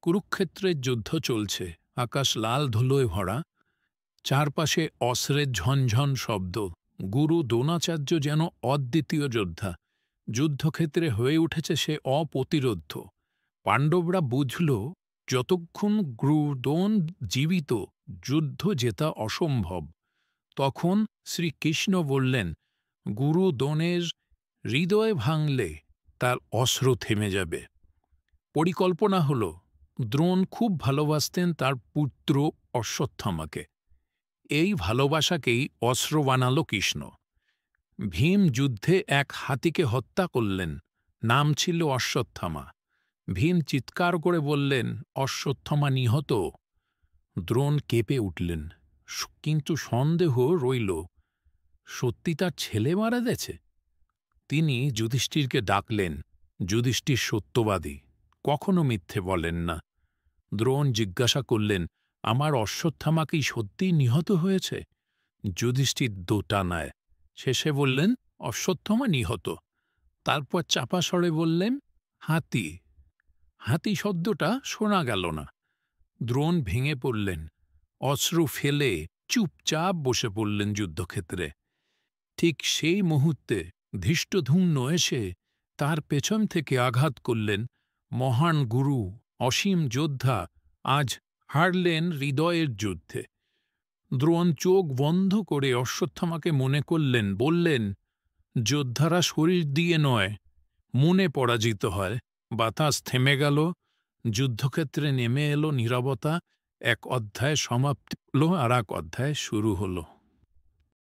কুরুক্ষেত্রের যুদ্ধ চলছে, আকাশ লাল ধুলোয় ভরা, চারপাশে অস্ত্রের ঝনঝন শব্দ। গুরু দ্রোণাচার্য যেন অদ্বিতীয় যোদ্ধা, যুদ্ধক্ষেত্রে হয়ে উঠেছে সে অপ্রতিরোধ্য। পাণ্ডবরা বুঝল যতক্ষণ গুরুদ্রোণ জীবিত যুদ্ধ জেতা অসম্ভব। তখন শ্রীকৃষ্ণ বললেন, গুরু দ্রোণের হৃদয় ভাঙলে তার অশ্রু থেমে যাবে। পরিকল্পনা হল, দ্রোণ খুব ভালোবাসতেন তার পুত্র অশ্বত্থামাকে। এই ভালোবাসাকেই অস্ত্র বানাল কৃষ্ণ। ভীম যুদ্ধে এক হাতিকে হত্যা করলেন, নাম ছিল অশ্বত্থামা। ভীম চিৎকার করে বললেন, অশ্বত্থামা নিহত। দ্রোণ কেঁপে উঠলেন, কিন্তু সন্দেহ রইল, সত্যি তার ছেলে মারা গেছে? তিনি যুধিষ্ঠিরকে ডাকলেন। যুধিষ্ঠির সত্যবাদী, কখনো মিথ্যে বলেন না। দ্রোণ জিজ্ঞাসা করলেন, আমার অশ্বত্থামা কি সত্যিই নিহত হয়েছে? যুধিষ্ঠির দোটা নেয়, শেষে বললেন, অশ্বত্থামা নিহত। তারপর চাপা স্বরে বললেন, হাতি। হাতি শব্দটা শোনা গেল না। দ্রোণ ভেঙে পড়লেন, অশ্রু ফেলে চুপচাপ বসে পড়লেন যুদ্ধক্ষেত্রে। ঠিক সেই মুহূর্তে ধৃষ্টদ্যুম্ন এসে তার পেছন থেকে আঘাত করলেন। মহান গুরু, অসীম যোদ্ধা আজ হারলেন হৃদয়ের যুদ্ধে। দ্রোণ চোখ বন্ধ করে অশ্বত্থামাকে মনে করলেন, বললেন, যোদ্ধারা শরীর দিয়ে নয়, মনে পরাজিত হয়। বাতাস থেমে গেল, যুদ্ধক্ষেত্রে নেমে এলো নীরবতা। এক অধ্যায় সমাপ্তি হল, আর এক অধ্যায় শুরু হলো।